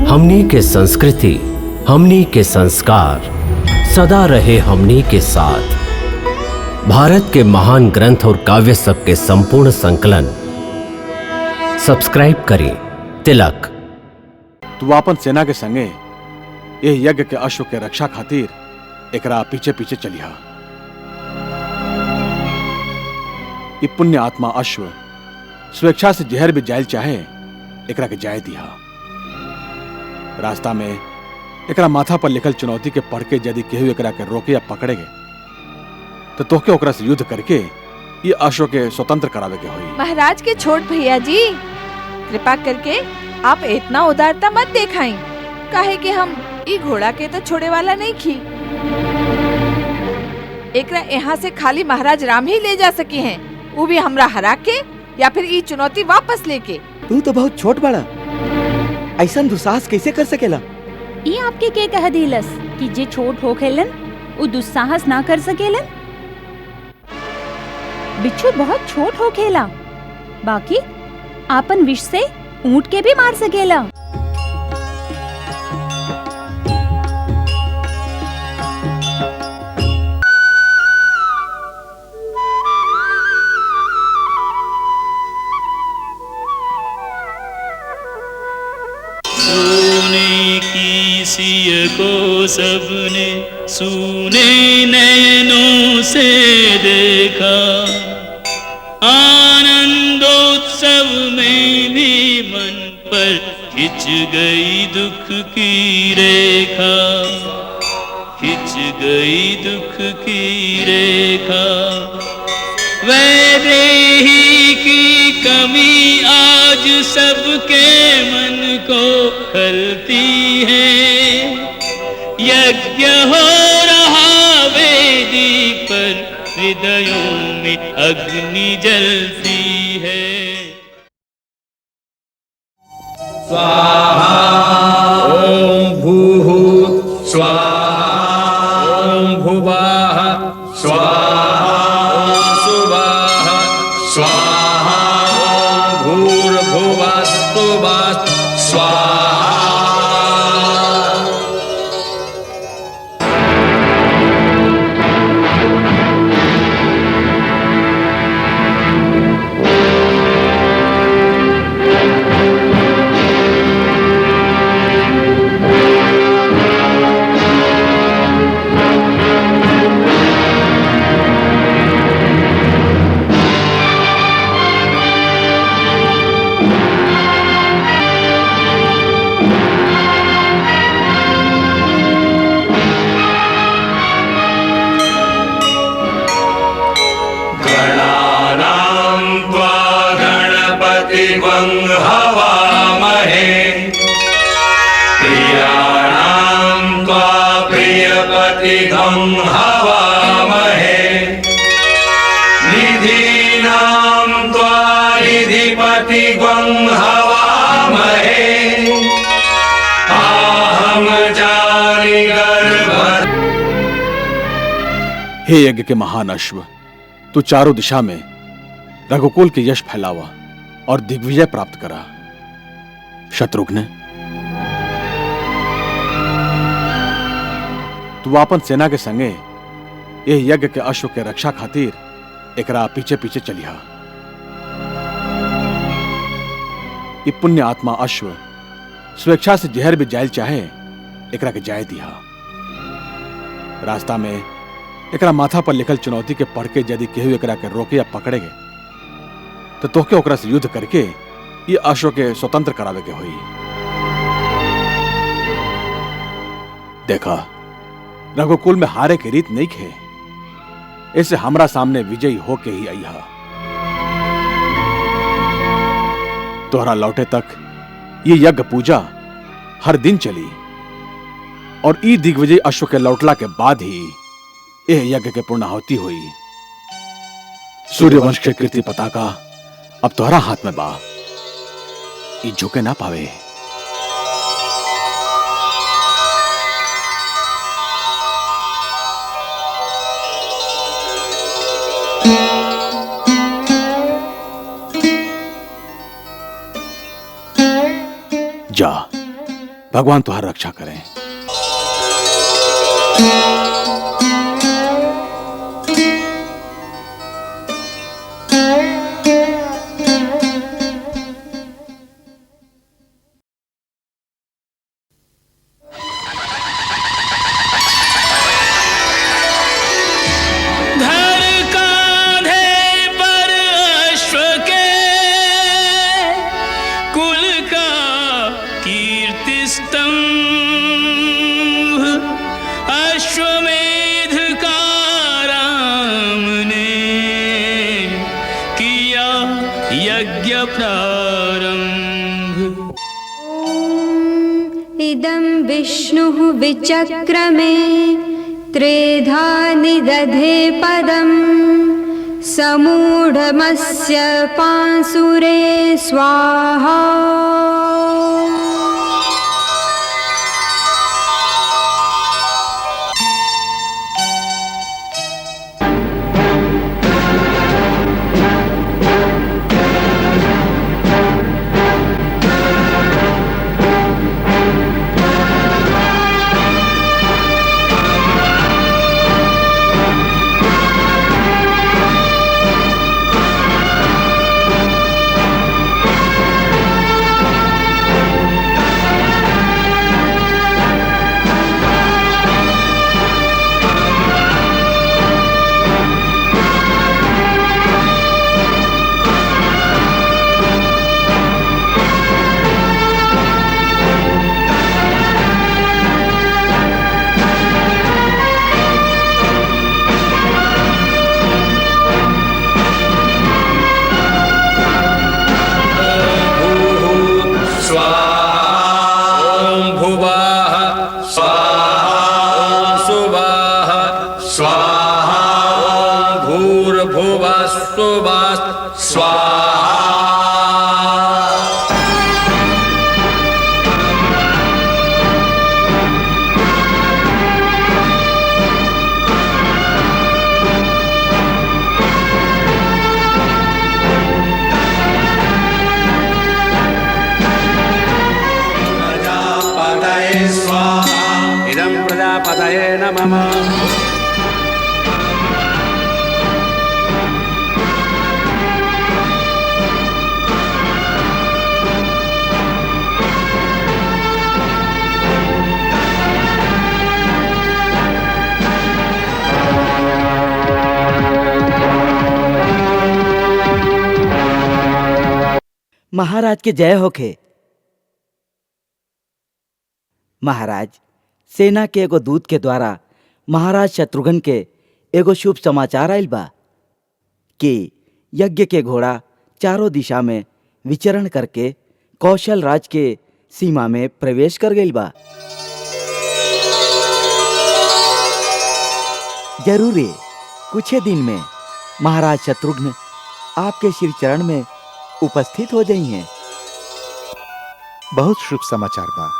हमनी के संस्कृति, हमनी के संस्कार सदा रहे हमनी के साथ। भारत के महान ग्रंथ और काव्य सब के संपूर्ण संकलन सब्सक्राइब करें तिलक। तू अपन सेना के संगे यह यज्ञ के अश्व के रक्षा खातिर एकरा पीछे पीछे चलिहा। ये पुण्य आत्मा अश्व स्वेच्छा से जहर भी जायल चाहे एकरा के जाय दिया। रास्ता में एकरा माथा पर लिखल चुनौती के पढ़ के यदि केहू एकरा के रोके या पकड़ेगे तो तोहके ओकरा से युद्ध करके ये अश्व के स्वतंत्र करावे के होई। महाराज के छोट भैया जी, कृपा करके आप इतना उदारता मत दिखाई, काहे कि हम ई घोड़ा के तो छोड़े वाला नहीं खी। एकरा यहाँ से खाली महाराज राम ही ले जा सके हैं, वो भी हमरा हरा के या फिर ई चुनौती वापस लेके। तू तो बहुत छोट बड़ा, ऐसा दुस्साहस कैसे कर सकेला? ये आपके के कह दिलस कि जे छोट हो खेलन वो दुस्साहस ना कर सकेलन। बिच्छू बहुत छोट हो खेला, बाकी आपन विष से ऊंट के भी मार सकेला। सोने की सिय को सबने सूने नयनों से देखा, आनंदोत्सव में भी मन पर खिंच गई दुख की रेखा, खिंच गई दुख की रेखा। वैदेही की कमी आज सबके मन को खलती है। यज्ञ हो रहा वेदी पर, हृदयों में अग्नि जलती है। स्वाहा ओम भूः स्वाहा ओम भुवः स्वाहा ओम सुवः स्वाहा ओम भूर्भुवस्सुवः स्वाहा। हवामहे प्रियाणां त्वा प्रियपतिगं हवामहे, निधीनां त्वा निधिपतिगं हवामहे। आहं जानि गर्भ। हे यज्ञ के महान अश्व, तू चारों दिशा में रघुकुल के यश फैलावा और दिग्विजय प्राप्त करा। शत्रुघ्न, तू अपन सेना के संगे यह यज्ञ के अश्व के रक्षा खातिर एकरा पीछे पीछे चलिहा। ये पुण्य आत्मा अश्व स्वेच्छा से जहर भी जायल चाहे एकरा के जाय दिया। रास्ता में एकरा माथा पर लिखल चुनौती के पढ़ के यदि केहू एकरा के रोके या पकड़ेगे तो तोहके ओकरा से युद्ध करके ये अश्व के स्वतंत्र करावे के होई। देखा, रघुकुल में हारे की रीत नहीं खे, ऐसे हमरा सामने विजयी होके ही आई हा। तोहरा लौटे तक ये यज्ञ पूजा हर दिन चली और ई दिग्विजय अश्व के लौटला के बाद ही यह यज्ञ के पूर्णाहुति हुई। सूर्यवंश के कीर्ति पताका अब तोहरा हाथ में बा, ई झुके ना पावे। जा भगवान तुम्हारी रक्षा करें। धर कांधे पर अश्व के कुल का कीर्ति स्तंभ, अश्वमेध का राम ने किया यज्ञ प्रारंभ। इदं विष्णुः विचक्रमे त्रेधा निदधे पदं, समूढमस्य पांसुरे स्वाहा। इदं प्रजापतये नमः। महाराज के जय होखे। महाराज, सेना के एगो दूत के द्वारा महाराज शत्रुघ्न के एगो शुभ समाचार आइल बा कि यज्ञ के घोड़ा चारों दिशा में विचरण करके कौशल राज के सीमा में प्रवेश कर गइल बा। जरूर कुछ दिन में महाराज शत्रुघ्न आपके श्री चरण में उपस्थित हो जाई हैं। बहुत शुभ समाचार बा।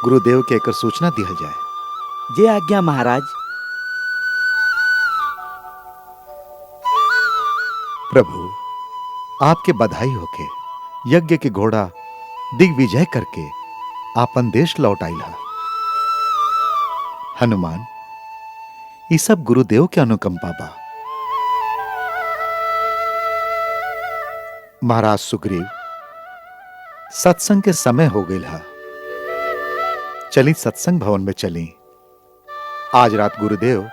गुरुदेव के एकर सूचना दिया जाए। जे आज्ञा महाराज। प्रभु, आपके बधाई होके। यज्ञ के घोड़ा दिग्विजय करके आपन देश लौट आइला। हनुमान, ये सब गुरुदेव के अनुकंपा बा। महाराज सुग्रीव, सत्संग के समय हो गई है। चली सत्संग भवन में चली। आज रात गुरुदेव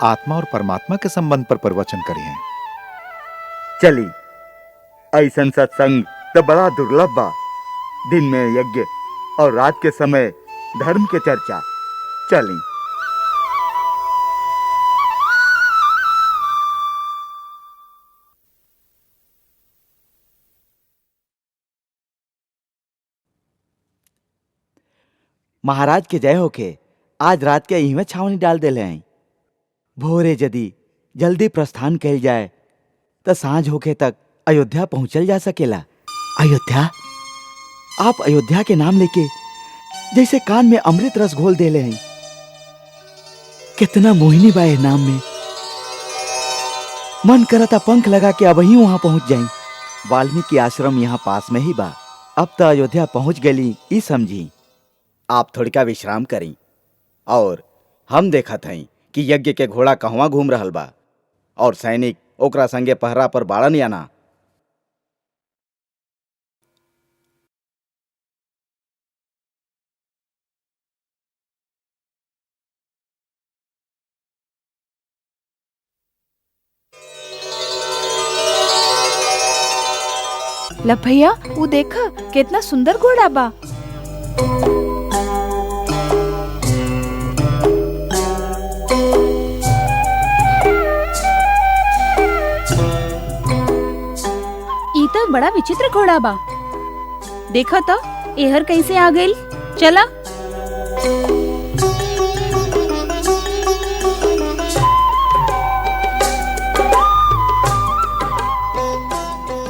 आत्मा और परमात्मा के संबंध पर प्रवचन करिए। चली, ऐसन सत्संग तो बड़ा दुर्लभ बा। दिन में यज्ञ और रात के समय धर्म के चर्चा। चली। महाराज के जय होके। आज रात के यहीं में छावनी डाल देले हैं। भोरे यदि जल्दी प्रस्थान कैल जाए तो सांझ होके तक अयोध्या पहुंचल जा सकेला। अयोध्या? आप अयोध्या के नाम लेके जैसे कान में अमृत रस घोल देले हैं। कितना मोहिनी बा है नाम में। मन करता पंख लगा के अब ही वहां पहुंच जाई। वाल्मीकि आश्रम यहाँ पास में ही बा। अब तो अयोध्या पहुंच गई ई समझी। आप थोड़का विश्राम करी और हम देखत हई कि यज्ञ के घोड़ा कहवा घूम रहल बा और सैनिक ओकरा संगे पहरा पर बाड़न या ना। लब भैया वो देखा कितना सुंदर घोड़ा बा। ई तो बड़ा विचित्र घोड़ा बा। देखा तो एहर कैसे आ गइल। चला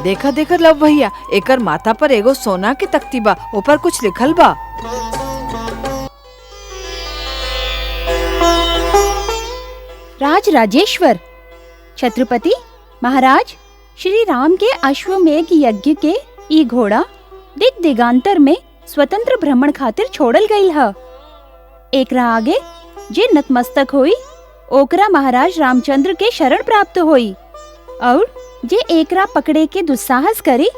देखा देखा लब भैया एकर माथा पर एगो सोना के तख्ती बा, ऊपर कुछ लिखल बा। राज राजेश्वर छत्रपति महाराज श्री राम के अश्वमेघ यज्ञ के ई घोड़ा दिग दिगांतर में स्वतंत्र भ्रमण खातिर छोड़ल गईल ह। एकरा आगे जे नतमस्तक होई ओकरा महाराज रामचंद्र के शरण प्राप्त होई और जे एकरा पकड़े के दुस्साहस करी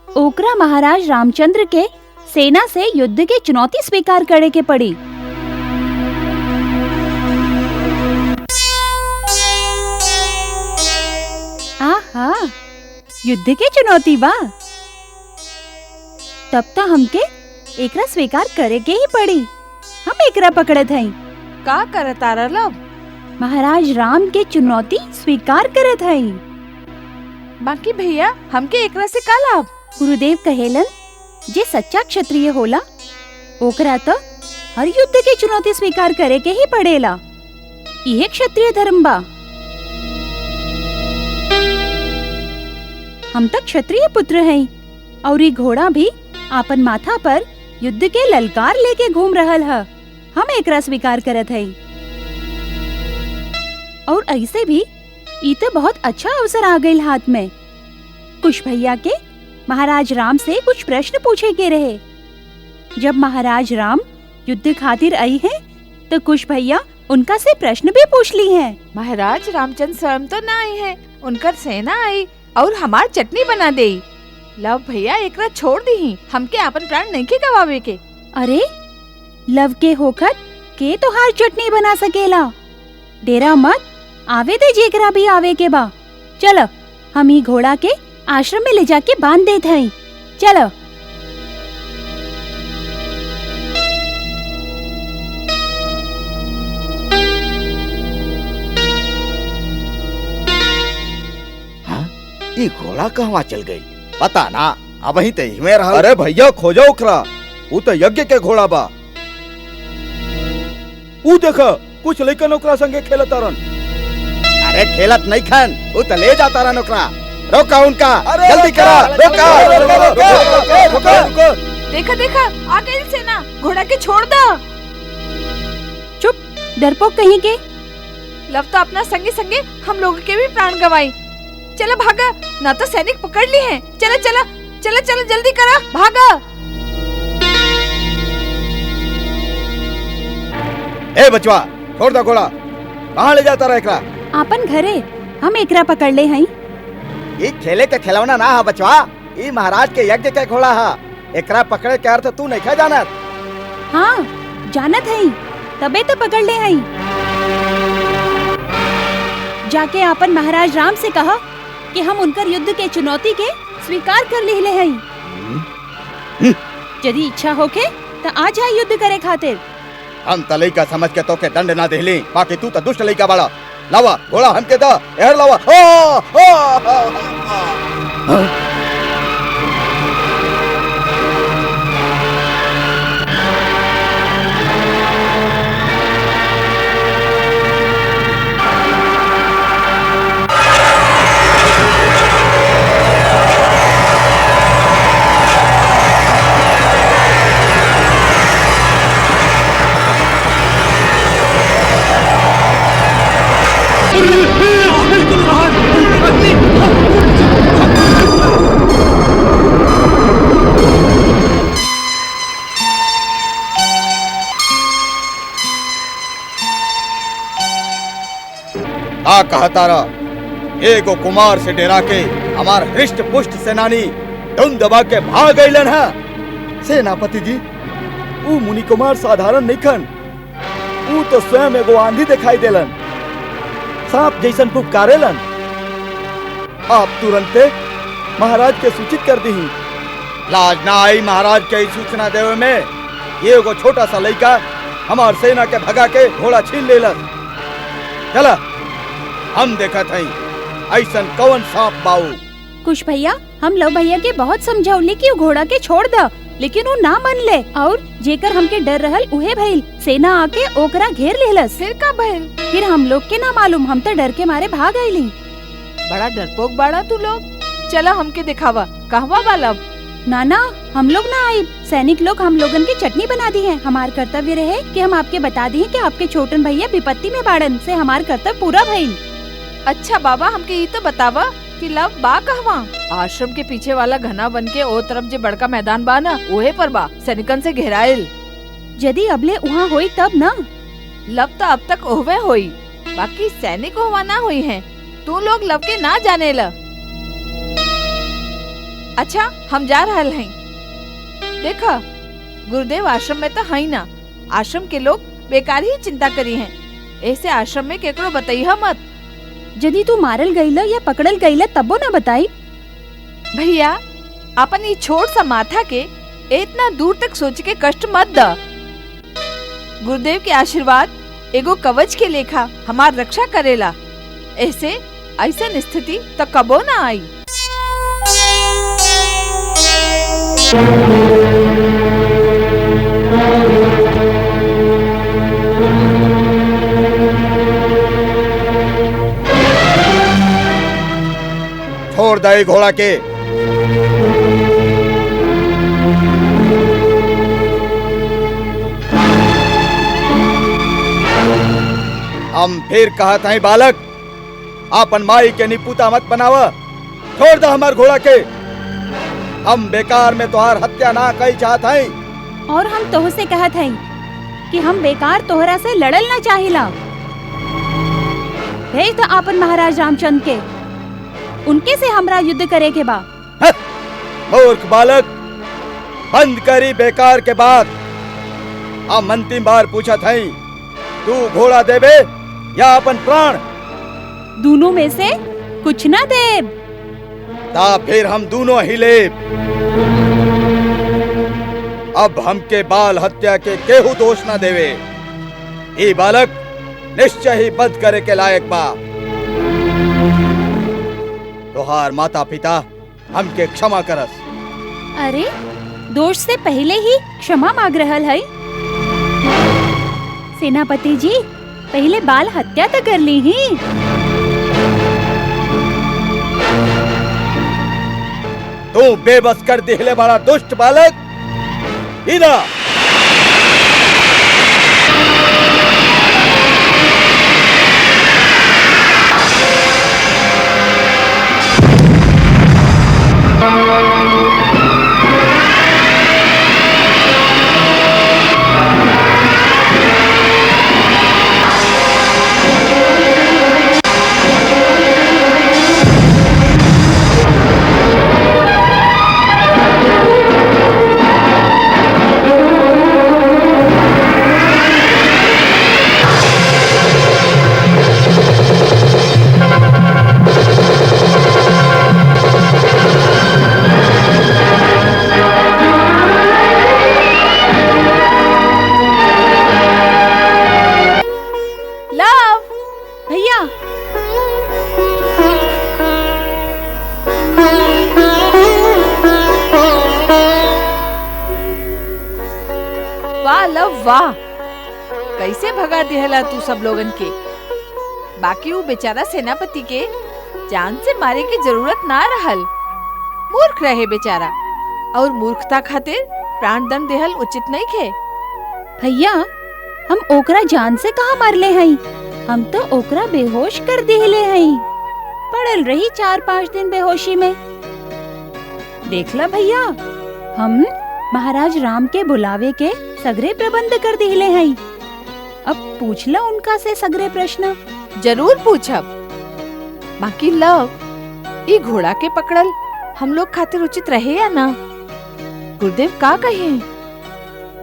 ओकरा महाराज रामचंद्र के सेना से युद्ध के चुनौती स्वीकार करे के पड़ी। आहा, युद्ध के चुनौती बा, तब तो हमके एकरा स्वीकार करे के ही पड़ी। हम एकरा पकड़त हई। का करतारा लब? महाराज राम के चुनौती स्वीकार करत हई। बाकी भैया हमके एकरा से का लाभ? गुरुदेव कहेलन जे सच्चा क्षत्रिय होला ओकरा तो हर युद्ध के चुनौती स्वीकार करे के ही पड़ेला। यह क्षत्रिय धर्म बा। हम तो क्षत्रिय पुत्र हैं और ये घोड़ा भी आपन माथा पर युद्ध के ललकार लेके घूम रहल है। हम एकरा स्वीकार करत हई। और ऐसे भी ई तो बहुत अच्छा अवसर आ गई हाथ में। कुश भैया के महाराज राम से कुछ प्रश्न पूछे के रहे। जब महाराज राम युद्ध खातिर आई हैं, तो कुश भैया उनका से प्रश्न भी पूछ ली हैं। महाराज रामचंद्र स्वयं तो ना आई है, उनकर सेना आई और हमार चटनी बना दे। लव भैया एकरा छोड़ दी, हमके अपन प्राण नहीं के गवावे के। अरे लव के होकर के तोहार चटनी बना सकेला। डेरा मत, आवे दे जेकरा भी आवे के बा। चलो हम ही घोड़ा के आश्रम में ले जाके बांध देते हैं। चलो। हाँ? ये घोड़ा कहवा चल गई पता ना। अब ही ते में रहा। अरे भैया खोजो ओकरा, वो तो यज्ञ के घोड़ा बा। वो देखा कुछ लइकन ओकरा संगे खेलत तारन। अरे खेलत नहीं खान, वो तो ले जाता रहा ओकरा। रोका उनका, जल्दी करा, रोका। देखा देखा आ गई सेना, घोड़ा के छोड़ दो। चुप, डरपोक कहीं के। लव तो अपना संगे संगे हम लोगों के भी प्राण गवाई। चलो भागा, ना तो सैनिक पकड़ ली हैं। चलो चलो चलो चलो जल्दी करा, भागा। ए बचवा, छोड़ दो घोड़ा। कहाँ ले जाता रहा एकरा? आपन घरे हम एकरा पकड़ ले हैं। ये खेले के खिलौना ना है बचवा, ये महाराज के यज्ञ के घोड़ा है। एकरा पकड़े के अर्थ तू नहीं खा जानत? हाँ जानत है, तबे तो पकड़ ले हैं। जाके आपन महाराज राम से कहा कि हम उनकर युद्ध के चुनौती के स्वीकार कर ले हैं। यदि इच्छा होके तो आ जाए युद्ध करे खातिर। हम त लइका समझ के तोके दंड ना देली, बाकी तू तो दुष्ट लइका बाड़ा। लावा घोड़ा हमके दा, एहर लावा। का कहता रहा? एगो कुमार से डरा के हमार हृष्ट पुष्ट सेनानी धुन दबा के भाग गईलन है। सेनापति जी, ऊ मुनि कुमार साधारण नहीं खन, ऊ तो स्वयं एगो आंधी दिखाई देलन, सांप जैसन पुकारेलन। आप तुरंते महाराज के सूचित कर दी। लाज ना आई महाराज के सूचना देवे में? ये एगो छोटा सा लड़का हमार सेना के भगा के घोड़ा छीन लेलस। चला हम देखत हई ऐसन कौन सांप बाऊ। कुछ भैया, हम लव भैया के बहुत समझौली कि घोड़ा के छोड़ द, लेकिन वो ना मन ले और जेकर हमके डर रहल उहे भइल। सेना आके ओकरा घेर लेलस। फिर का भइल? फिर हम लोग के ना मालूम, हम तो डर के मारे भाग आईली। बड़ा डरपोक बाड़ा तू लोग। चला हमके दिखावा, कहवा बाला? नाना, हम लोग ना आए। सैनिक लोग हम लोगन की चटनी बना दी है। हमार कर्तव्य रहे कि हम आपके बता दी कि आपके छोटन भैया विपत्ति में बाड़न, से हमार कर्तव्य पूरा भइल। अच्छा बाबा, हमके ये तो बतावा कि लव बा कहवा? आश्रम के पीछे वाला घना बन के ओ तरफ जो बड़का मैदान बा ना, ओहे पर बा, सैनिकन से घेराइल। यदि अबले वहाँ होई तब ना। लव तो अब तक ओहवे होई, बाकी सैनिक ओहवा ना हुई हैं। तू लोग लव के ना जाने ला। अच्छा, हम जा रहल हैं। देखा, गुरुदेव आश्रम में तो है ना। आश्रम के लोग बेकार ही चिंता करी हैं। ऐसे आश्रम में केकरो बताइहा मत। यदि तू मारल गईला या पकड़ल गईला तबो ना बताई। भैया, अपन ये छोट सा माथा के इतना दूर तक सोच के कष्ट मत द। गुरुदेव के आशीर्वाद एगो कवच के लेखा हमार रक्षा करेला। ऐसे ऐसन स्थिति तो कबो ना आई। छोड़ दे घोड़ा के। हम फिर कहत हैं बालक, आपन माई के निपुता मत बनावा। छोड़ दे हमार घोड़ा के। हम बेकार में तोहार हत्या ना कई चाहत हैं। और हम तोह से कहत हैं कि हम बेकार तोहरा से लड़ल ना चाहिला। भेज दो आपन महाराज रामचंद्र के, उनके से हमरा युद्ध करे के बा। मूर्ख बालक, बंद करी बेकार के बात। हम अंतिम बार पूछत हैं, तू घोड़ा देबे या अपन प्राण? दोनों में से कुछ ना देब। ता फिर हम दोनों ही लेब। अब हमके बाल हत्या के केहू दोष न देवे। ये बालक निश्चय ही बंद करे के लायक बा। तोहार माता पिता हमके क्षमा करस। अरे, दोष से पहले ही क्षमा मांग रहल है। सेनापति जी, पहले बाल हत्या तो कर ली ही। तू बेबस कर दिहले बड़ा दुष्ट बालक। इधर वाह, कैसे भगा दिहला तू सब लोगन के। बाकी वो बेचारा सेनापति के जान से मारे की जरूरत ना रहल। मूर्ख रहे बेचारा, और मूर्खता खातिर प्राण दंड देहल उचित नहीं खे। भैया, हम ओकरा जान से कहाँ मारले हई? हम तो ओकरा बेहोश कर दिहले हई। पड़ल रही 4-5 दिन बेहोशी में। देखला भैया, हम महाराज राम के बुलावे के सगरे प्रबंध कर दिहले हई। अब पूछला उनका से सगरे प्रश्न। जरूर पूछब, बाकी लव ई घोड़ा के पकड़ल हम लोग खातिर उचित रहे या ना? गुरुदेव का कहे?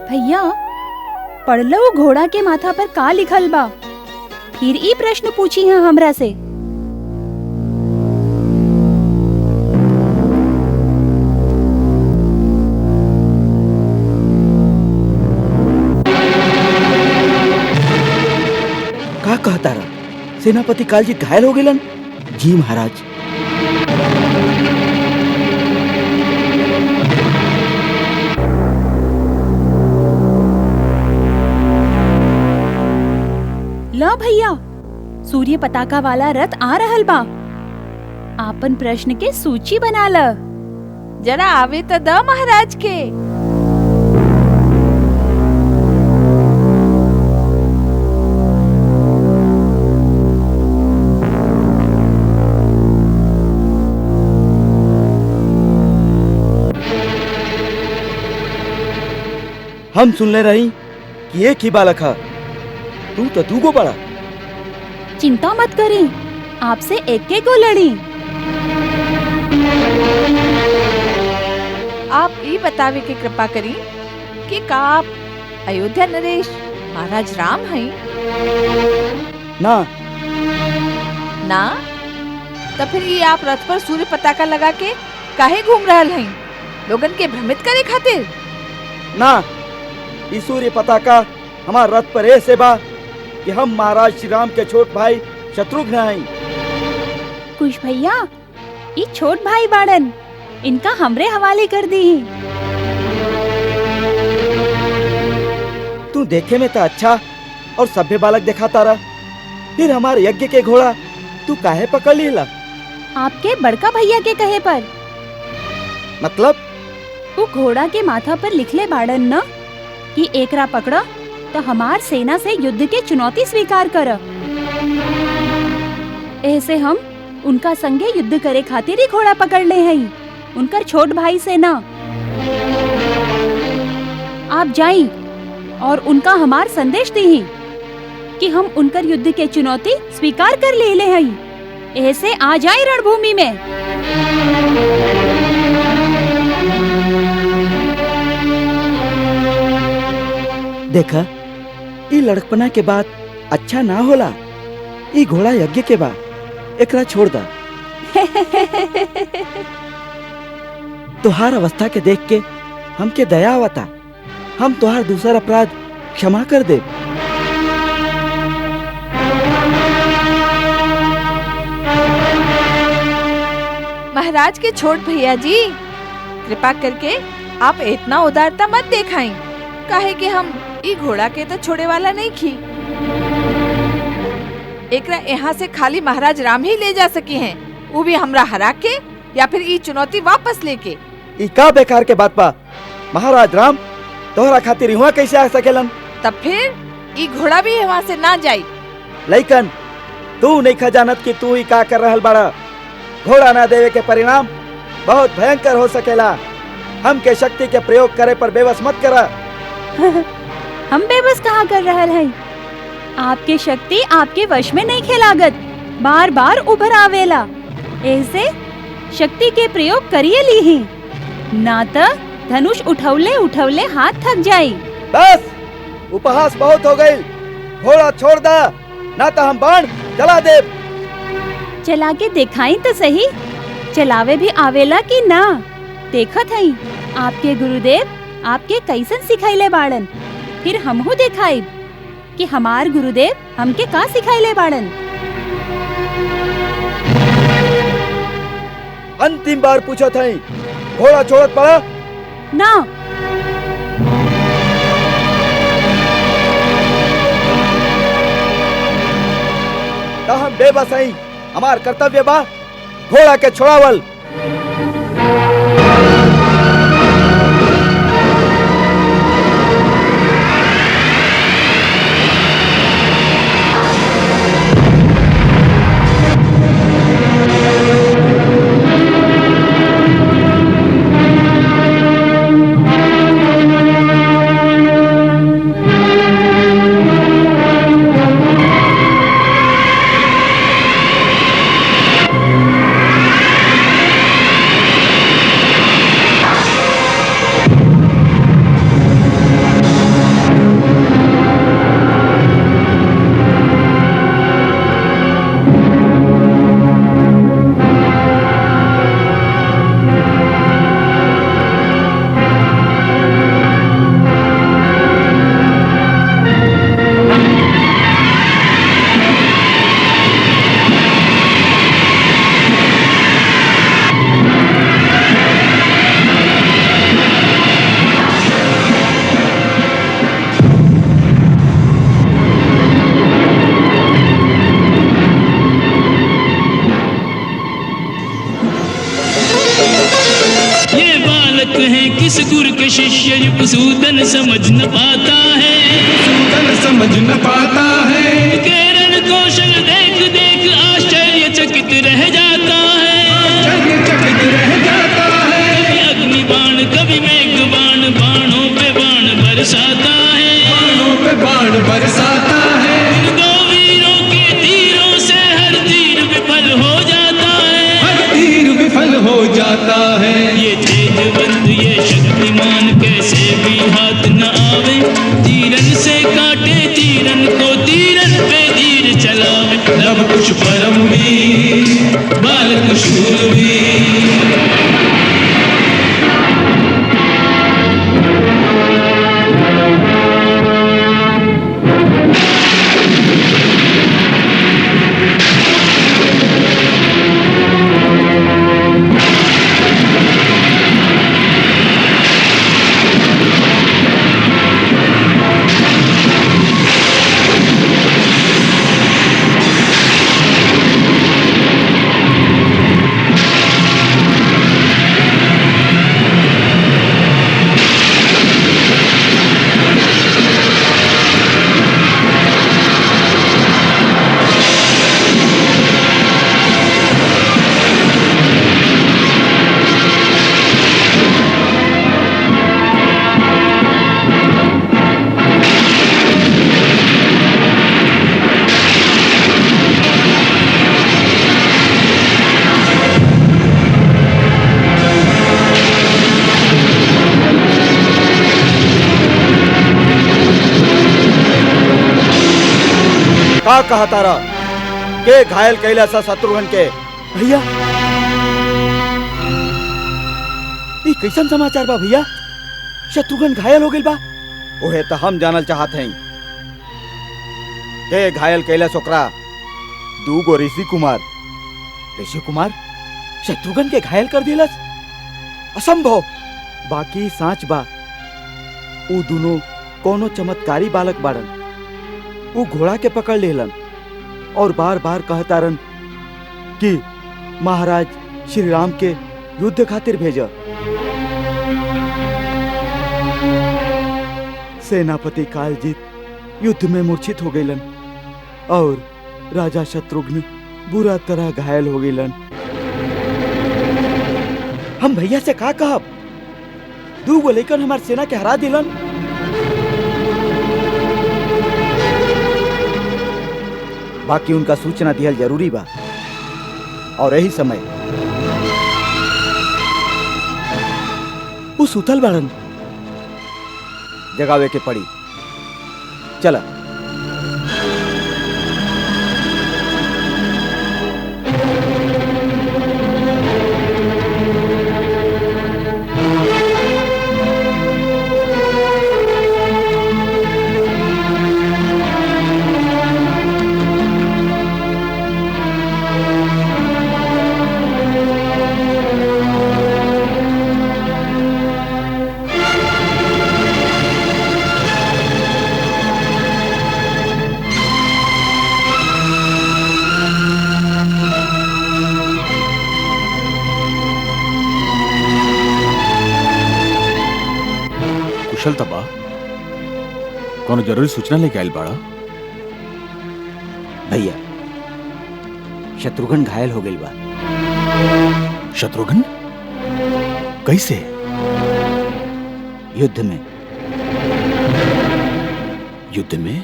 भैया पढ़ लो घोड़ा के माथा पर का लिखल बा, फिर ई प्रश्न पूछी है हमरा से। का कहता रहा? सेनापति कालजीत घायल हो गेलन? जी महाराज। लो भैया सूर्य पताका वाला रथ आ रहल बा, आपन प्रश्न के सूची बना ल। जरा आवे तो द महाराज के। हम सुनले रही कि एक ही बालक है, तू तो दूगो बड़ा। चिंता मत करी, आपसे एक के को लड़ी। आप ये बतावे के कृपा करी कि का आप अयोध्या नरेश महाराज राम हैं? ना ना तो फिर ये आप रथ पर सूर्य पताका लगा के काहे घूम रहल हैं? लोगन के भ्रमित करे खातिर? ना, ई सूर्य पताका हमार रथ पर ऐसे बा कि हम महाराज श्री राम के छोट भाई शत्रुघ्न हैं। कुछ भैया ये छोट भाई बाड़न, इनका हमरे हवाले कर दी। तू देखे में तो अच्छा और सभ्य बालक दिखाता रहा, फिर हमारे यज्ञ के घोड़ा तू काहे पकड़ लीला? आपके बड़का भैया के कहे पर। मतलब? वो घोड़ा के माथा पर लिखले बाड़न न कि एकरा पकड़ा तो हमार सेना से युद्ध के चुनौती स्वीकार कर। ऐसे हम उनका संगे युद्ध करे खातिर ही घोड़ा पकड़ ले हैं, उनकर छोट भाई से ना। आप जाई और उनका हमार संदेश दी कि हम उनकर युद्ध के चुनौती स्वीकार कर ले हैं। ऐसे आ जाए रणभूमि में। देखा, ई लड़कपना के बाद अच्छा ना होला। ई घोड़ा यज्ञ के बाद एकरा छोड़ दा। तुहार अवस्था के देख के हमके दया आवता, हम तुहार दूसरा अपराध क्षमा कर दे। महाराज के छोट भैया जी, कृपा करके आप इतना उदारता मत दिखाएं, काहे कि हम ई घोड़ा के तो छोड़े वाला नहीं खी। एकरा यहाँ से खाली महाराज राम ही ले जा सकी हैं, वो भी हमरा हरा के या फिर ई चुनौती वापस लेके। ई का बेकार के बात बा? महाराज राम तोहरा खातिर यहाँ कैसे आ सकेलन? तब फिर ई घोड़ा भी वहाँ से ना जाई। लइकन, तू नहीं खजानत कि तू ही का कर रहल बाड़ा। घोड़ा ना देवे के परिणाम बहुत भयंकर हो सकेला। हम के शक्ति के प्रयोग करे पर बेबस मत करा। हम बेबस कहाँ कर रहल हैं? आपके शक्ति आपके वश में नहीं खेलागत, बार बार उभर आवेला। ऐसे शक्ति के प्रयोग करिए ली ही, ना तो धनुष उठौले उठौले हाथ थक जाई। बस उपहास बहुत हो गई, घोड़ा छोड़ दा, ना तो हम बाण चला दे। चला के दिखाई तो सही, चलावे भी आवेला कि ना। देखत हई आपके गुरुदेव आपके कैसन सिखाइले बाड़न, फिर हमहू दिखाई कि हमार गुरुदेव हमके का सिखाइले बाड़न। अंतिम बार पूछा था, घोड़ा छोड़त पड़ा ना। तो हम बेबस हई, हमार कर्तव्य बा घोड़ा के छोड़ावल। शिष्य रिपुसूदन समझ न पाता है, समझ न पाता है। किरण कौशल देख देख आश्चर्यचकित रह जाता है, आश्चर्यचकित रह जाता है। कभी अग्नि बाण कभी मेघ बाण, बाणों पे बाण बरसाता है, बाणों पे बाण बरसाता है। दो वीरों के तीरों से हर तीर विफल हो जाता है, हर तीर विफल हो जाता है। ये तेजवंत ये शक्तिमान कैसे भी हाथ न आवे, तीरन से काटे तीरन को, तीरन पे तीर चलावे। लव कुश परम वीर, बालक शूरवीर। का कहा तारा के घायल कैला सा शत्रुघ्न के भैया? ई कैसन समाचार बा भैया? शत्रुघ्न घायल हो गइल बा? ओहे तो हम जानल चाहत हई के घायल कैला सोकरा? दूगो ऋषि कुमार शत्रुघ्न के घायल कर दिलस? असंभव। बाकी सांच बा ऊ दोनों कोनो चमत्कारी बालक बाड़न। वो घोड़ा के पकड़ लेलन और बार बार कहतारन कि महाराज श्री राम के युद्ध खातिर भेजा। सेनापति कालजीत युद्ध में मूर्छित हो गईलन और राजा शत्रुघ्न बुरा तरह घायल हो गईलन। हम भैया से का कहब? दूगो लेकर हमार सेना के हरा दिलन। बाकी उनका सूचना दिहल जरूरी बा और यही समय वो सुतल बाड़न, जगावे के पड़ी। चला कुशल तबा कोनो जरूरी सूचना लेके आयल बाड़ा? भैया शत्रुघ्न घायल हो गई बा। शत्रुघ्न कैसे? युद्ध में। युद्ध में?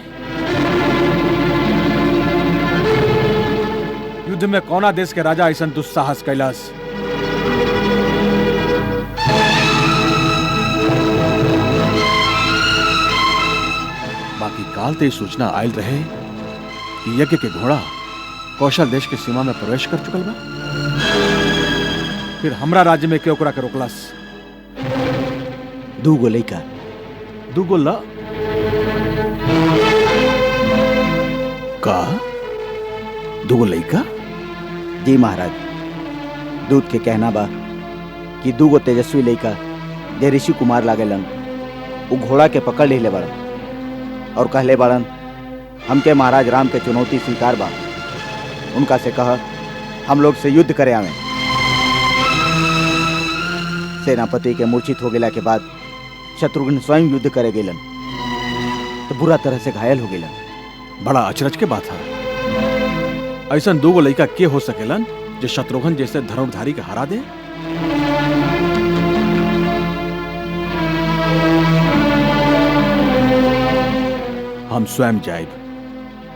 युद्ध में कौना देश के राजा ऐसा दुस्साहस कैलाश? बाकी काल ते सूचना आयल रहे कि यज्ञ के घोड़ा कौशल देश के सीमा में प्रवेश कर चुकल बा। फिर हमरा राज्य में क्यों ओकरा के रोकलस? दूगो लइका। दूगो ला का? दूगो लइका? जी महाराज, दूत के कहना बा कि दूगो तेजस्वी लइका जे ऋषि कुमार लागेलन वो घोड़ा के पकड़ ले बाड़न और कहले बाड़न हमके महाराज राम के चुनौती स्वीकार बा। उनका से कहा हम लोग से युद्ध करे आवे। सेनापति के मूर्छित हो गेला के बाद शत्रुघ्न स्वयं युद्ध करे गेलन तो बुरा तरह से घायल हो गेलन। बड़ा अचरज के बात है। ऐसा दो गो लड़का के हो सकेलन जो शत्रुघ्न जैसे धनुर्धारी के हरा दे। हम स्वयं जाए,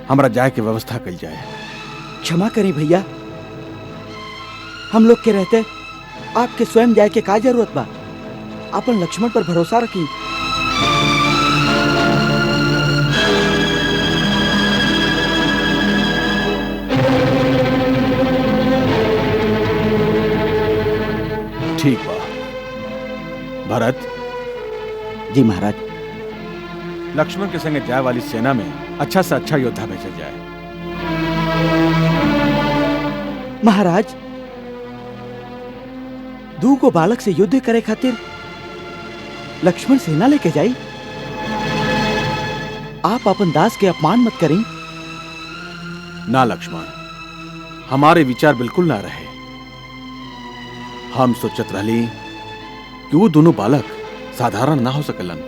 हमरा जाए की व्यवस्था कल जाए। क्षमा करें भैया, हम लोग के रहते आपके स्वयं जाए के का जरूरत बा। अपन लक्ष्मण पर भरोसा रखी। ठीक बा भरत। जी महाराज। लक्ष्मण के संग जाए वाली सेना में अच्छा से अच्छा योद्धा भेजा जाए। महाराज, दू को बालक से युद्ध करे खातिर लक्ष्मण सेना लेके जाई। आप अपन दास के अपमान मत करें। ना लक्ष्मण, हमारे विचार बिल्कुल ना रहे। हम सोचत रहली कि वो दोनों बालक साधारण ना हो सकलन।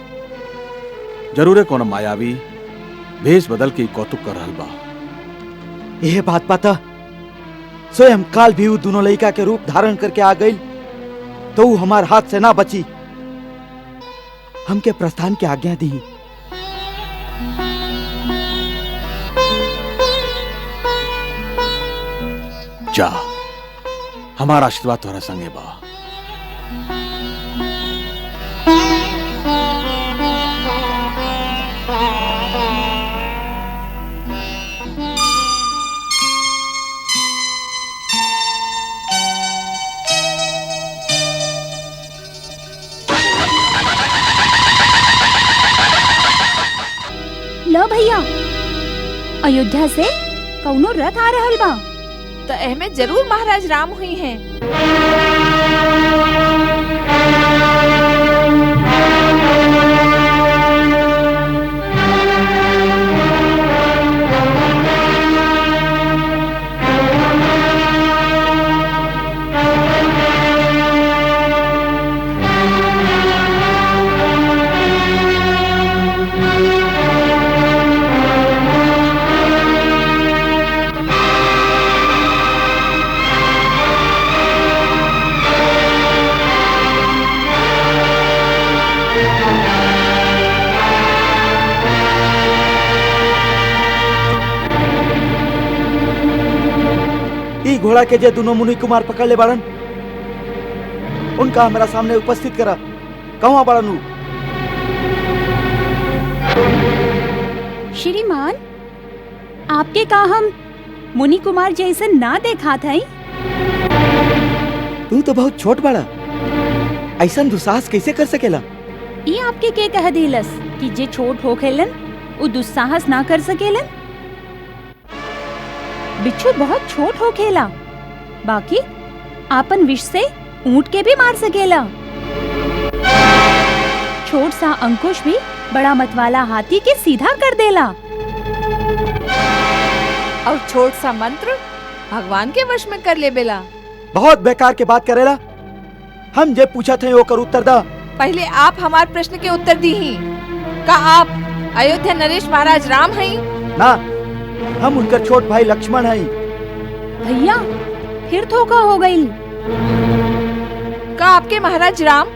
जरूर कोनो मायावी भेष बदल के कौतुक कर रहल बा। यह बात पता स्वयं काल भी वो दोनों लड़का के रूप धारण करके आ गई तो वो हमार हाथ से ना बची। हमके प्रस्थान की आज्ञा दी। जा, हमारा आशीर्वाद तोहरा संगे बा। लो भैया, अयोध्या से कौनो रथ आ रहल बा। तो एहमे जरूर महाराज राम हुई हैं। घोड़ा के जे दोनों मुनि कुमार पकड़ ले बाड़न, उनका हमारा सामने उपस्थित करा। कहवा बाड़न? श्रीमान, आपके का हम मुनि कुमार जैसे ना देखा था। तू तो बहुत छोट बाड़ा, ऐसा दुस्साहस कैसे कर सकेला? ये आपके के कह दिलस कि जे छोट हो खेलन वो दुस्साहस ना कर सकेलन। बिच्छू बहुत छोट हो खेला, बाकी आपन विष से ऊंट के भी मार सकेला। छोट सा अंकुश भी बड़ा मतवाला हाथी के सीधा कर देला। और छोट सा मंत्र भगवान के वश में कर ले बेला। बहुत बेकार के बात करेला। हम जे पूछा थे वो कर उत्तर दा। पहले आप हमारे प्रश्न के उत्तर दी ही। का आप अयोध्या नरेश महाराज राम हैं? ना, हम उनका छोट भाई लक्ष्मण हैं। भैया, फिर धोखा हो गई। का आपके महाराज राम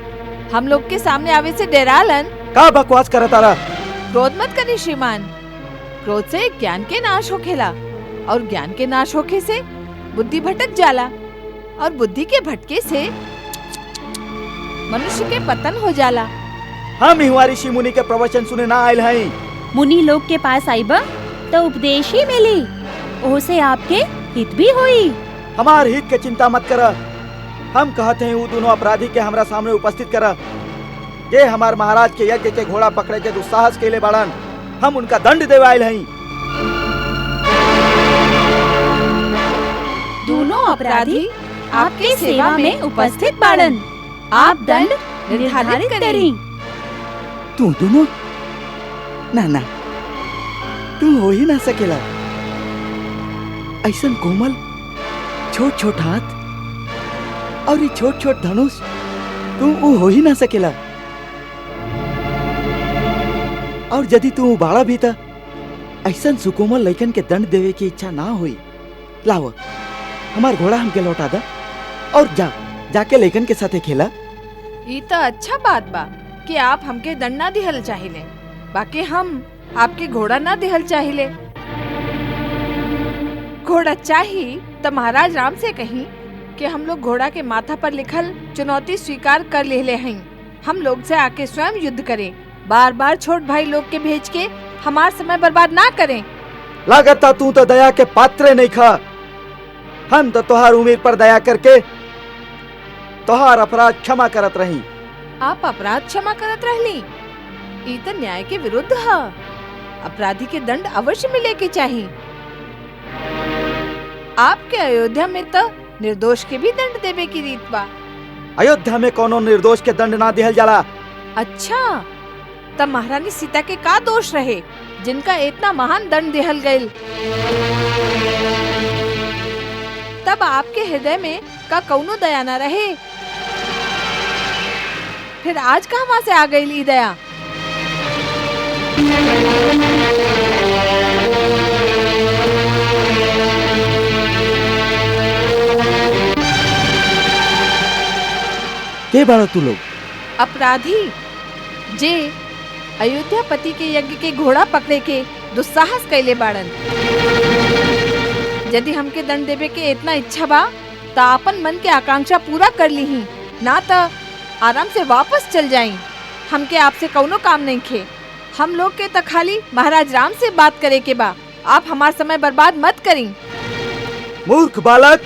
हम लोग के सामने आवे से डरालन? का बकवास करता रहा? क्रोध मत करिए श्रीमान। क्रोध से ज्ञान के नाश होखेला और ज्ञान के नाश होखे से बुद्धि भटक जाला और बुद्धि के भटके से मनुष्य के पतन हो जाला। हम हिवा ऋषि मुनि के प्रवचन सुने ना आयल हैं। मुनि लोग के पास आईबा तो उपदेश ही मिली, ओसे आपके हित भी हुई। हमार हित के चिंता मत करा। हम कहते हैं वो दोनों अपराधी के हमरा सामने उपस्थित करा। ये हमार महाराज के यज्ञ के घोड़ा पकड़े के दुस्साहस के लिए बाड़न। हम उनका दंड देवे आयल हैं। दोनों अपराधी आपके सेवा में उपस्थित बाड़न। आप दंड निर्धारित करें। तू दोनों ना तू हो ही ना सकेला। ऐसा कोमल छोट छोट हाथ और ये छोट छोट धनुष तू हो ही ना सकेला। और यदि तू बाड़ा भी था ऐसा सुकोमल लइकन के दंड देवे की इच्छा ना हुई, लाव हमार घोड़ा हमके लौटा दा और जाके लइकन के साथे खेला। ये तो अच्छा बात बा कि आप हमके दंड ना दिहल चाहिए, बाकी हम आपके घोड़ा ना दिहल चाहिए। घोड़ा चाहिए तो महाराज राम से कहीं कि हम लोग घोड़ा के माथा पर लिखल चुनौती स्वीकार कर ले हैं, हम लोग से आके स्वयं युद्ध करें, बार बार छोट भाई लोग के भेज के हमार समय बर्बाद ना करें। लागता तू तो दया के पात्र नहीं खा, हम तो तोहार उम्मीद पर दया करके तोहार अपराध क्षमा करत रही। आप अपराध क्षमा करत रहली, ई तो न्याय के विरुद्ध है। अपराधी के दंड अवश्य मिले के चाहिए। आपके अयोध्या में तो निर्दोष के भी दंड देवे की रीत बा। अयोध्या में कोनो निर्दोष के दंड ना दिहल जाला। अच्छा, तब महारानी सीता के का दोष रहे जिनका इतना महान दंड दिहल गयल? तब आपके हृदय में का कौनो दया न रहे, फिर आज कहाँ से आ गई दया? के बाड़ा तू लोग? अपराधी जे अयोध्यापति के यज्ञ के घोड़ा पकड़े के दुस्साहस कैले बाड़न। यदि हमके दंड देवे के इतना इच्छा बा तो अपन मन के आकांक्षा पूरा कर ली ही, ना तो आराम से वापस चल जाई। हमके आपसे कौनो काम नहीं खे, हम लोग के तो खाली महाराज राम से बात करे के बा। आप हमार समय बर्बाद मत करी। मूर्ख बालक,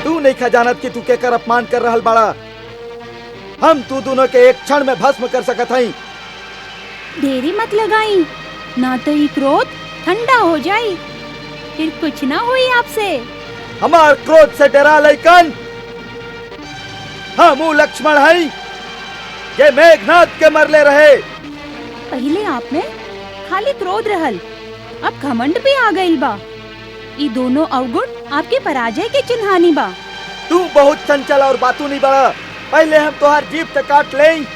तू नहीं खजानत कि तू के कर अपमान कर रहल बाड़ा। हम तू दोनों के एक क्षण में भस्म कर सकत हई। देरी मत लगाई, ना तो ये क्रोध ठंडा हो जाए, फिर कुछ ना होई आपसे। हमार क्रोध से डरा लइकन, हम लक्ष्मण हई के मेघनाथ के मरले रहे। पहले आप में खाली क्रोध रहल, अब घमंड भी आ गई बा। ये दोनों अवगुण आपके पराजय के चिन्हानी बा। तू बहुत चंचल और बातू नहीं बड़ा, पहले हम तोहार जीभ से काट लें।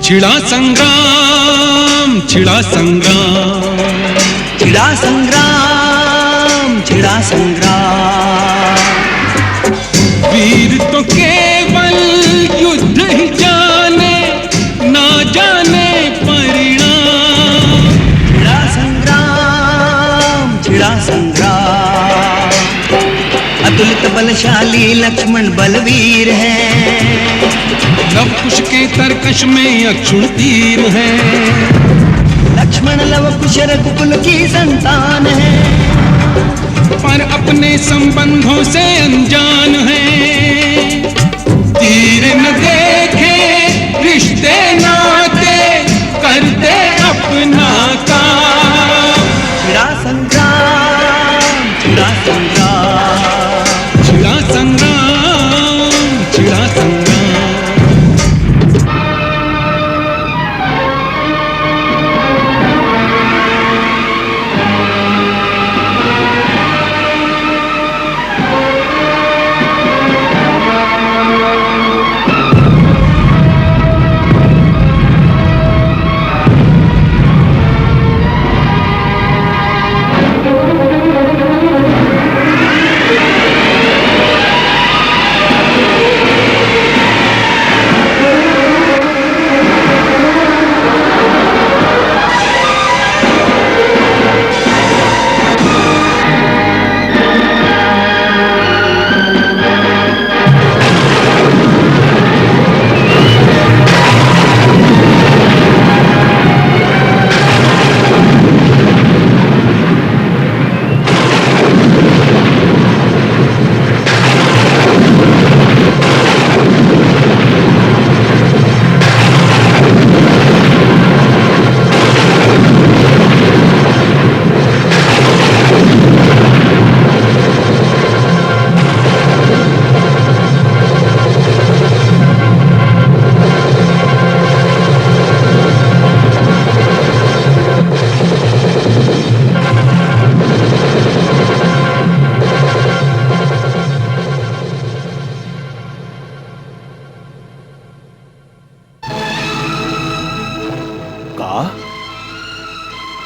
छिड़ा संग्राम, छिड़ा संग्राम, छिड़ा संग्राम, छिड़ा संग्राम। वीर तो केवल युद्ध ही जाने, ना जाने परिणाम। छिड़ा संग्राम, छिड़ा संग्राम। अतुलित बलशाली लक्ष्मण बलवीर है, लव कुश के तरकश में अक्षुण तीर है। लक्ष्मण लव कुश रघुकुल की संतान है, पर अपने संबंधों से अनजान है। तीर न देखे रिश्ते नाते, करते अपना काम। छिड़ा संग्राम, छिड़ा संग्राम, छिड़ा संग्राम, छिड़ा संग्राम।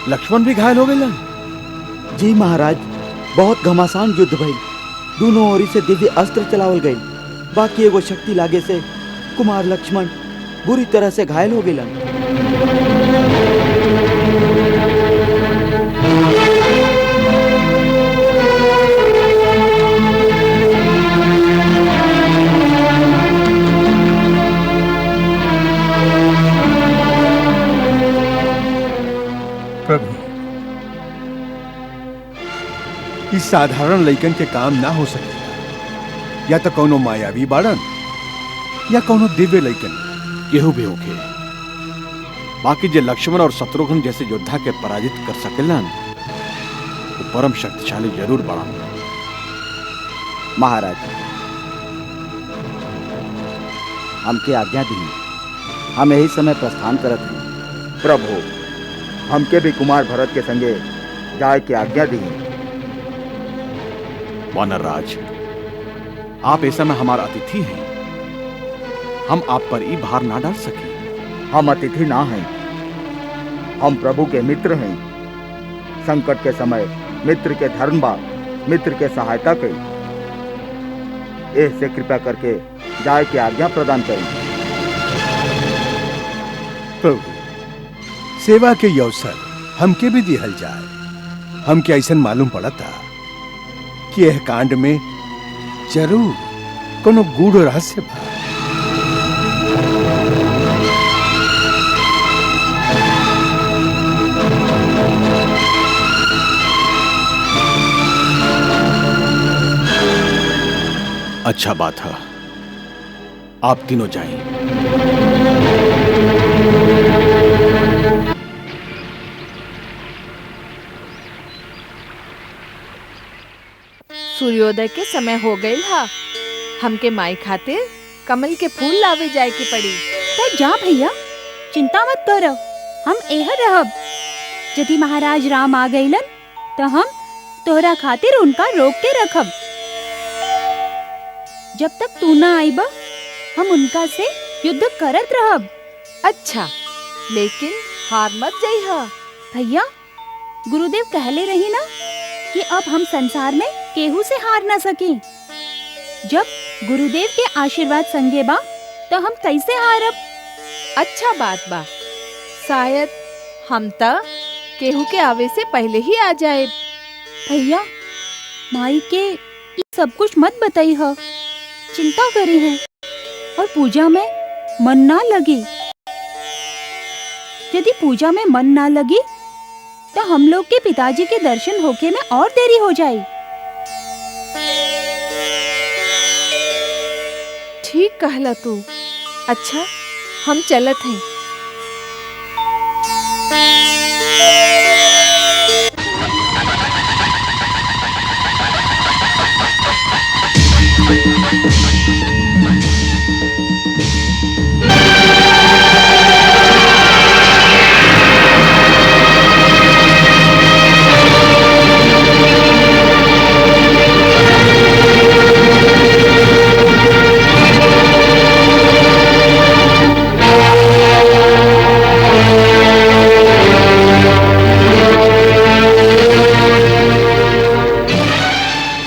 लक्ष्मण भी घायल हो गए। जी महाराज, बहुत घमासान युद्ध भइल। दोनों ओरी से दिव्य अस्त्र चलावल गई। बाकी एगो शक्ति लागे से कुमार लक्ष्मण बुरी तरह से घायल हो गए। प्रभु, इस साधारण लइकन के काम ना हो सकेला। या तो कोनो मायावी बाड़न या कोनो दिव्य लइकन, केहू भी होके। बाकी जे लक्ष्मण और शत्रुघ्न जैसे योद्धा के पराजित कर सकेलन, वो परम शक्तिशाली जरूर बड़ा। महाराज, हमके आज्ञा दी। हम यही समय प्रस्थान करत हैं। प्रभु, हमके भी कुमार भरत के संगे जाए की आज्ञा दी। वानर राज, आप ऐसा में हमारा अतिथि हैं। हम आप पर ही भार ना डाल सके। हम अतिथि ना हैं, हम प्रभु के मित्र हैं। संकट के समय मित्र के धर्म बा, मित्र के सहायता कई। ऐसे कृपा करके जाए की आज्ञा प्रदान करें। प्रभु, सेवा के अवसर हमके भी दिहल जाए। हमके ऐसा मालूम पड़ा था कि यह कांड में जरूर कोनो गूढ़ रहस्य बा। अच्छा बात है, आप तीनों जाएं। सूर्योदय के समय हो गई हा। हमके माई खातिर कमल के फूल लावे जाए की पड़ी। तो जा भैया, चिंता मत करो, हम एह रहब। यदि महाराज राम आ गईलन तो हम तोहरा खातिर उनका रोक के रखब। जब तक तू ना आईब हम उनका से युद्ध करत रहब। अच्छा, लेकिन हार मत जाइहा। भैया, गुरुदेव कहले रही ना कि अब हम संसार में केहू से हार ना सकी। जब गुरुदेव के आशीर्वाद संगे बा तो हम कैसे हारब। अच्छा बात बा, शायद हम त केहू के आवे से पहले ही आ जाए। भैया, माई के ये सब कुछ मत बताई है, चिंता करी है और पूजा में मन ना लगी। यदि पूजा में मन ना लगी तो हम लोग के पिताजी के दर्शन होके में और देरी हो जाए। ठीक कहला तू। अच्छा, हम चलत हैं।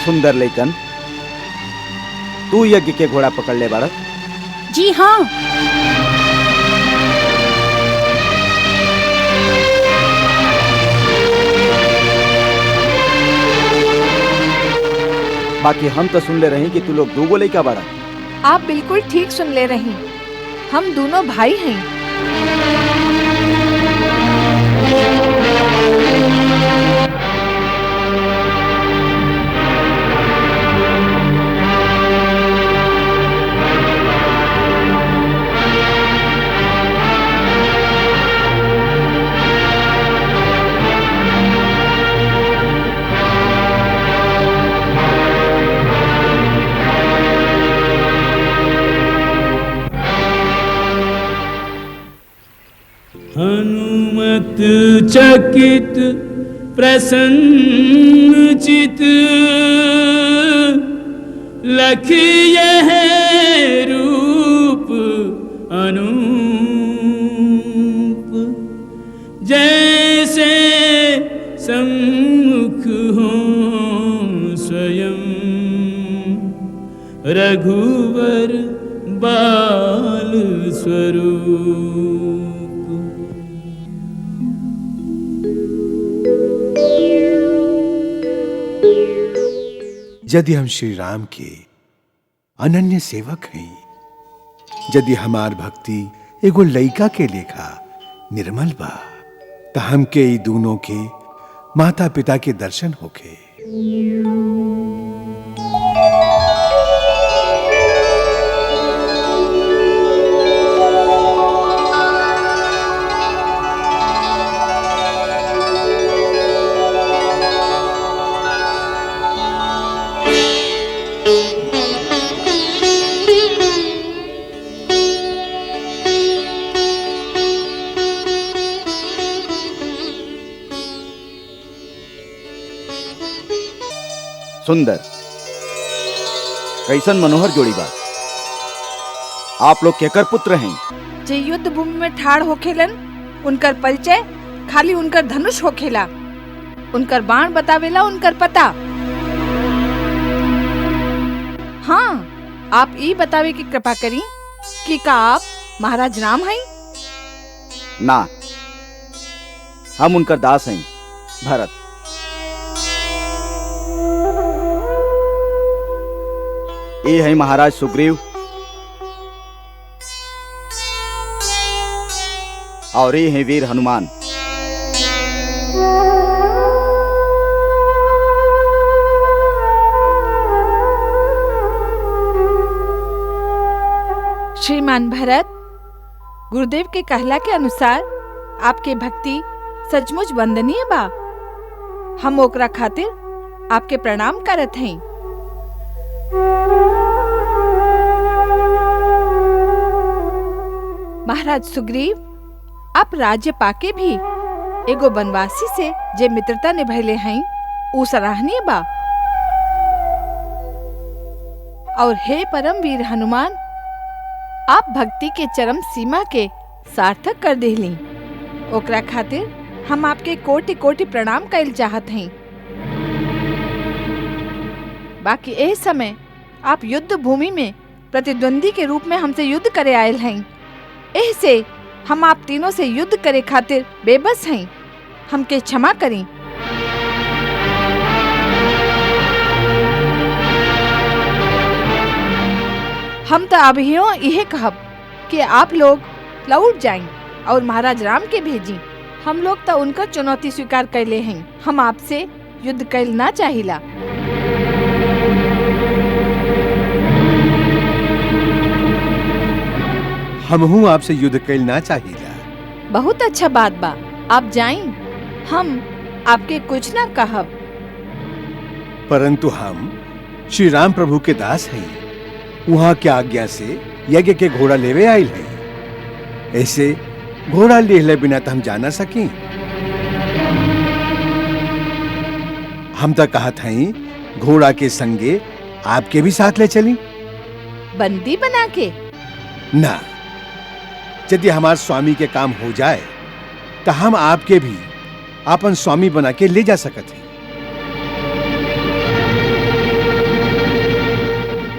सुंदर लेकन, तू यज्ञ के घोड़ा पकड़ ले बाड़ा। जी हाँ। बाकी हम तो सुन ले रहे कि तू लोग दो गोले का बाड़ा। आप बिल्कुल ठीक सुन ले रही, हम दोनों भाई हैं। हनुमत चकित प्रसन्न चित लखिए रूप अनूप जैसे रघुवर बाल स्वरूप। यदि हम श्री राम के अनन्य सेवक हैं, यदि हमार भक्ति एगो लइका के लेखा निर्मल बा, त हमके ई दोनों के माता पिता के दर्शन होखे। सुंदर, कैसन मनोहर जोड़ी बा। आप लोग केकर पुत्र हैं? जे युद्ध भूमि में ठाड़ होखेलन, उनकर परिचय खाली उनकर धनुष होखेला, उनकर बाण बतावेला उनकर पता। हाँ, आप ई बतावे की कृपा करी कि का आप महाराज राम हैं? ना, हम उनकर दास हैं, भरत। ये है महाराज सुग्रीव और ये है वीर हनुमान। श्रीमान भरत, गुरुदेव के कहला के अनुसार आपके भक्ति सचमुच वंदनीय बा। हम ओकरा खातिर आपके प्रणाम करत हैं। महाराज सुग्रीव, आप राज्य पाके भी एगो वनवासी से जे मित्रता निभैले हैं, ऊ सराहनीय बा। और हे परम वीर हनुमान, आप भक्ति के चरम सीमा के सार्थक कर देली। ओकरा खातिर हम आपके कोटि कोटि प्रणाम कैल चाहत हैं। बाकी ए समय आप युद्ध भूमि में प्रतिद्वंदी के रूप में हमसे युद्ध करे आयल हैं। ऐसे हम आप तीनों से युद्ध करे खातिर बेबस हैं। हमके क्षमा करें। हम तो अभियो यह कहब कि आप लोग लौट जाएं और महाराज राम के भेजी। हम लोग तो उनका चुनौती स्वीकार कर ले हैं। हम आपसे युद्ध कैल ना चाहिला। हमहू आपसे युद्ध कैल ना चाहिला। बहुत अच्छा बात बा, आप जाएं। हम आपके कुछ ना कहब। परंतु हम श्री राम प्रभु के दास हैं। वहाँ के आज्ञा से यज्ञ के घोड़ा लेवे आयल हैं। ऐसे घोड़ा ले बिना तो हम जा ना सकी। हम तो कहत हैं घोड़ा के संगे आपके भी साथ ले चली। बंदी बना के ना, यदि हमारे स्वामी के काम हो जाए तो हम आपके भी अपन स्वामी बना के ले जा सकते हैं।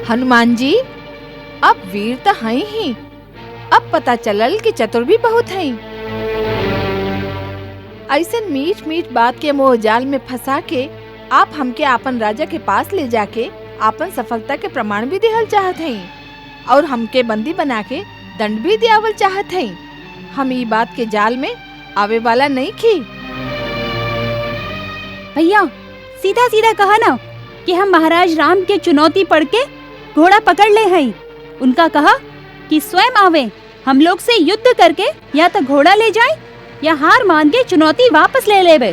हनुमान जी, अब वीर तो हैं ही। अब पता चलल कि चतुर भी बहुत हैं। ऐसे मीठ मीठ बात के मोह जाल में फंसा के आप हमके आपन राजा के पास ले जाके आपन सफलता के प्रमाण भी दिहल चाहत हैं और हमके बंदी बना के दंड भी दियावल चाहत हैं। हम ये बात के जाल में आवे वाला नहीं की। भैया, सीधा सीधा कहा ना कि हम महाराज राम के चुनौती पढ़ के घोड़ा पकड़ ले हैं। उनका कहा कि स्वयं आवे, हम लोग से युद्ध करके या तो घोड़ा ले जाए या हार मान के चुनौती वापस ले लेवे।